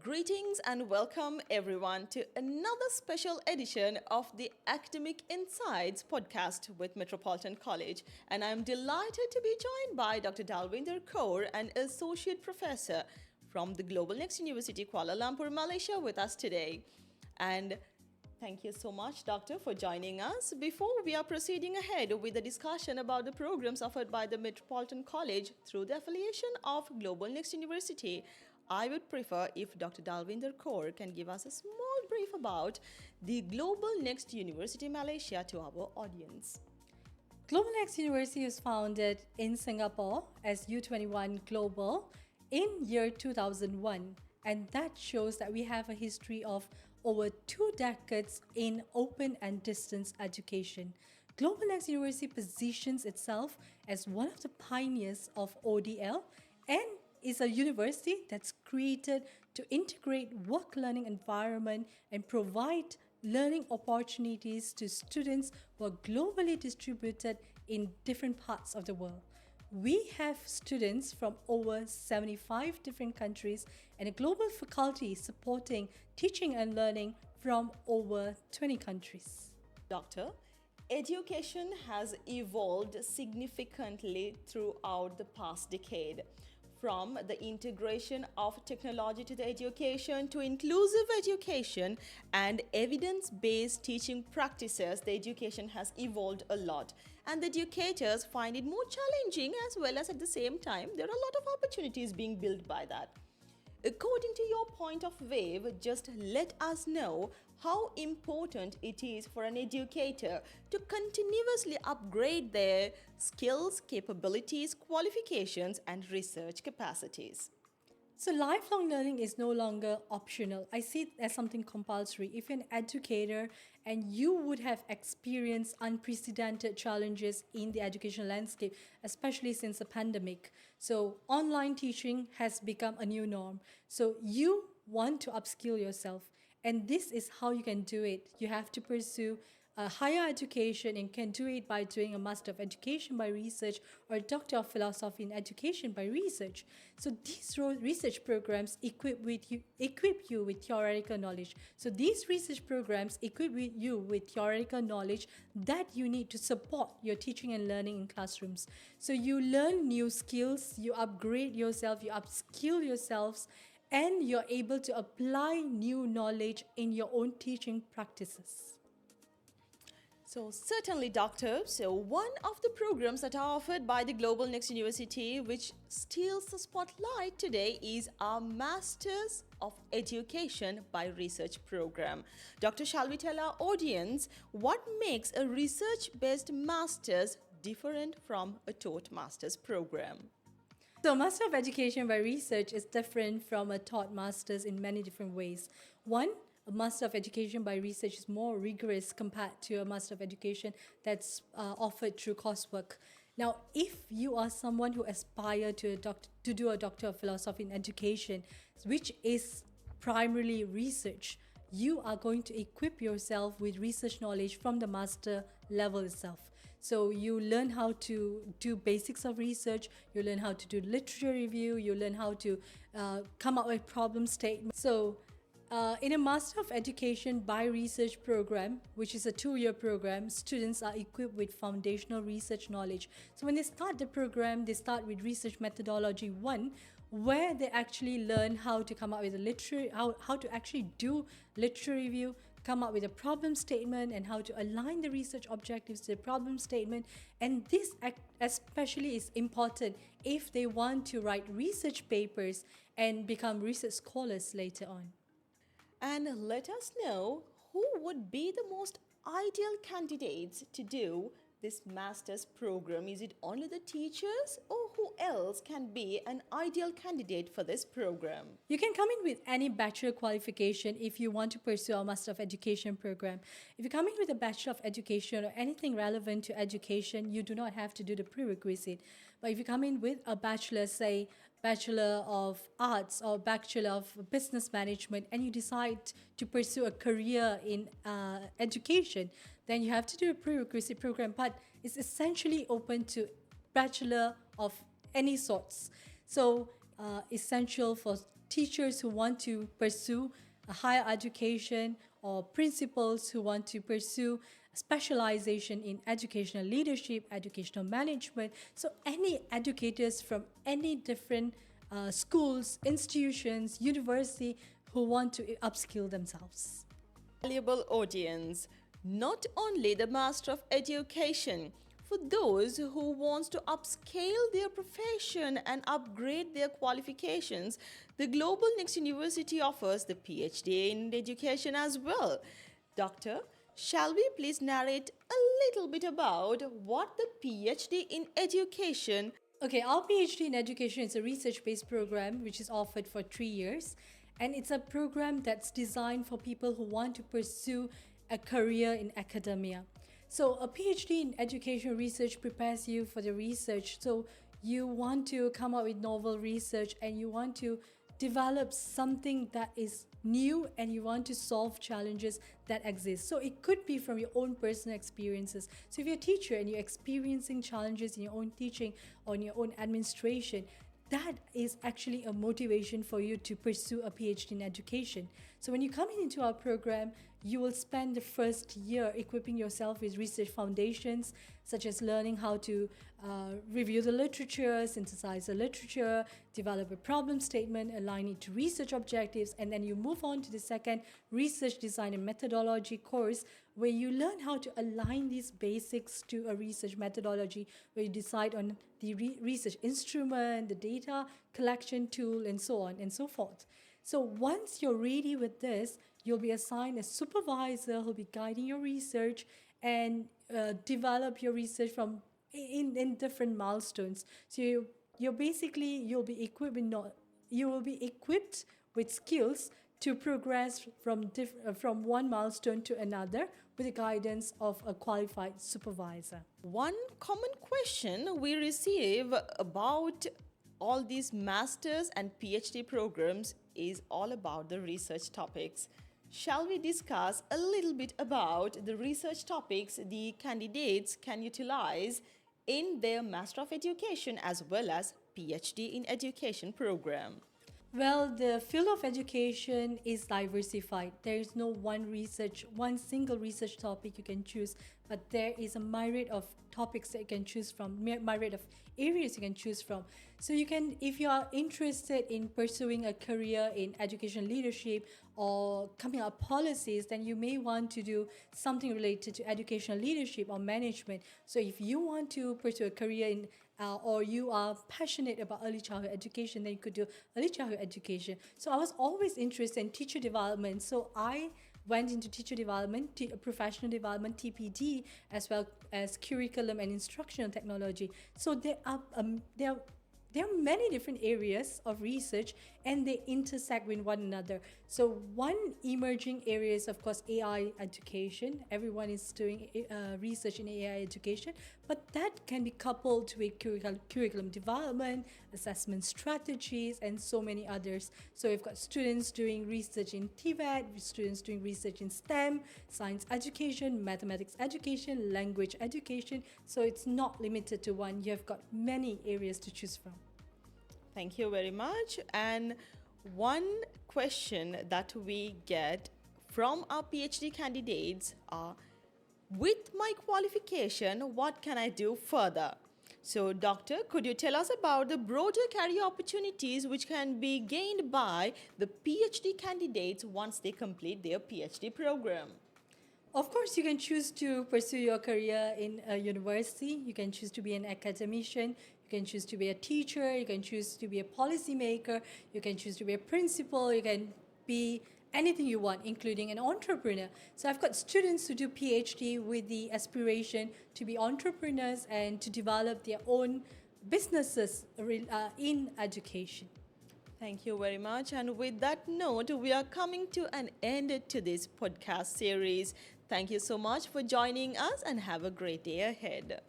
Greetings and welcome everyone to another special edition of the Academic Insights podcast with Metropolitan College. And I'm delighted to be joined by Dr. Dalwinder Kaur, an Associate Professor from the Global Next University, Kuala Lumpur, Malaysia, with us today. And thank you so much, Doctor, for joining us. Before we are proceeding ahead with the discussion about the programs offered by the Metropolitan College through the affiliation of Global Next University, I would prefer if Dr. Dalwinder Kaur can give us a small brief about the Global Next University Malaysia to our audience. Global Next University was founded in Singapore as U21 Global in year 2001, and that shows that we have a history of over 2 decades in open and distance education. Global Next University positions itself as one of the pioneers of ODL and is a university that's created to integrate work-learning environment and provide learning opportunities to students who are globally distributed in different parts of the world. We have students from over 75 different countries and a global faculty supporting teaching and learning from over 20 countries. Doctor, education has evolved significantly throughout the past decade. From the integration of technology to the education to inclusive education and evidence-based teaching practices, the education has evolved a lot. And the educators find it more challenging, as well as at the same time, there are a lot of opportunities being built by that. According to your point of view, just let us know how important it is for an educator to continuously upgrade their skills, capabilities, qualifications, and research capacities. So lifelong learning is no longer optional. I see it as something compulsory. If you're an educator and you would have experienced unprecedented challenges in the education landscape, especially since the pandemic. So online teaching has become a new norm. So you want to upskill yourself. And this is how you can do it. You have to pursue a higher education and can do it by doing a Master of Education by Research or a Doctor of Philosophy in Education by Research. So these research programs equip you with theoretical knowledge. So these research programs equip you with theoretical knowledge that you need to support your teaching and learning in classrooms. So you learn new skills, you upgrade yourself, you upskill yourselves, and you're able to apply new knowledge in your own teaching practices. So certainly, Doctor. So one of the programs that are offered by the Global Next University, which steals the spotlight today, is our Masters of Education by Research program. Doctor, shall we tell our audience what makes a research-based master's different from a taught master's program? So Master of Education by Research is different from a taught master's in many different ways. One, a Master of Education by Research is more rigorous compared to a Master of Education that's offered through coursework. Now, if you are someone who aspires to do a Doctor of Philosophy in Education, which is primarily research, you are going to equip yourself with research knowledge from the master level itself. So you learn how to do basics of research, you learn how to do literature review, you learn how to come up with problem statements. So in a Master of Education by Research program, which is a 2-year program, students are equipped with foundational research knowledge. So when they start the program, they start with Research Methodology 1, where they actually learn how to come up with how to actually do literature review, come up with a problem statement, and how to align the research objectives to the problem statement. And this especially is important if they want to write research papers and become research scholars later on. And let us know who would be the most ideal candidates to do this master's program. Is it only the teachers, or who else can be an ideal candidate for this program? You can come in with any bachelor qualification if you want to pursue a Master of Education program. If you come in with a Bachelor of Education or anything relevant to education, you do not have to do the prerequisite. But if you come in with a bachelor, say Bachelor of Arts or Bachelor of Business Management, and you decide to pursue a career in education, then you have to do a prerequisite program. But it's essentially open to Bachelor of any sorts. So essential for teachers who want to pursue a higher education, or principals who want to pursue specialization in educational leadership, educational management. So any educators from any different schools, institutions, university who want to upskill themselves. Valuable audience, not only the Master of Education, for those who wants to upscale their profession and upgrade their qualifications, the Global Next University offers the PhD in Education as well. Doctor, shall we please narrate a little bit about what the PhD in Education? Okay, our PhD in Education is a research-based program which is offered for 3 years. And it's a program that's designed for people who want to pursue a career in academia. So a PhD in education research prepares you for the research. So you want to come up with novel research and you want to develop something that is new and you want to solve challenges that exist. So it could be from your own personal experiences. So if you're a teacher and you're experiencing challenges in your own teaching or in your own administration, that is actually a motivation for you to pursue a PhD in education. So when you come into our program, you will spend the first year equipping yourself with research foundations, such as learning how to review the literature, synthesize the literature, develop a problem statement, align it to research objectives, and then you move on to the second research design and methodology course, where you learn how to align these basics to a research methodology, where you decide on the research instrument, the data collection tool, and so on and so forth. So once you're ready with this, you'll be assigned a supervisor who'll be guiding your research and develop your research from in different milestones. So you'll be equipped with skills to progress from one milestone to another with the guidance of a qualified supervisor. One common question we receive about all these masters and PhD programs is all about the research topics. Shall we discuss a little bit about the research topics the candidates can utilize in their Master of Education as well as PhD in Education program? Well, the field of education is diversified. There is no one single research topic you can choose, but there is a myriad of topics that you can choose from, myriad of areas you can choose from. So you can, if you are interested in pursuing a career in education leadership or coming up policies, then you may want to do something related to educational leadership or management. So if you want to pursue a career in or you are passionate about early childhood education, then you could do early childhood education. So I was always interested in teacher development. So I went into teacher development, professional development, TPD, as well as curriculum and instructional technology. So there are many different areas of research and they intersect with one another. So one emerging area is, of course, AI education. Everyone is doing research in AI education, but that can be coupled with curriculum development, assessment strategies, and so many others. So we've got students doing research in TVET, students doing research in STEM, science education, mathematics education, language education. So it's not limited to one. You've got many areas to choose from. Thank you very much. And one question that we get from our PhD candidates are, with my qualification, what can I do further? So, Doctor, could you tell us about the broader career opportunities which can be gained by the PhD candidates once they complete their PhD program? Of course, you can choose to pursue your career in a university. You can choose to be an academician. You can choose to be a teacher. You can choose to be a policymaker. You can choose to be a principal. You can be anything you want, including an entrepreneur. So I've got students who do PhD with the aspiration to be entrepreneurs and to develop their own businesses in education. Thank you very much. And with that note, we are coming to an end to this podcast series. Thank you so much for joining us and have a great day ahead.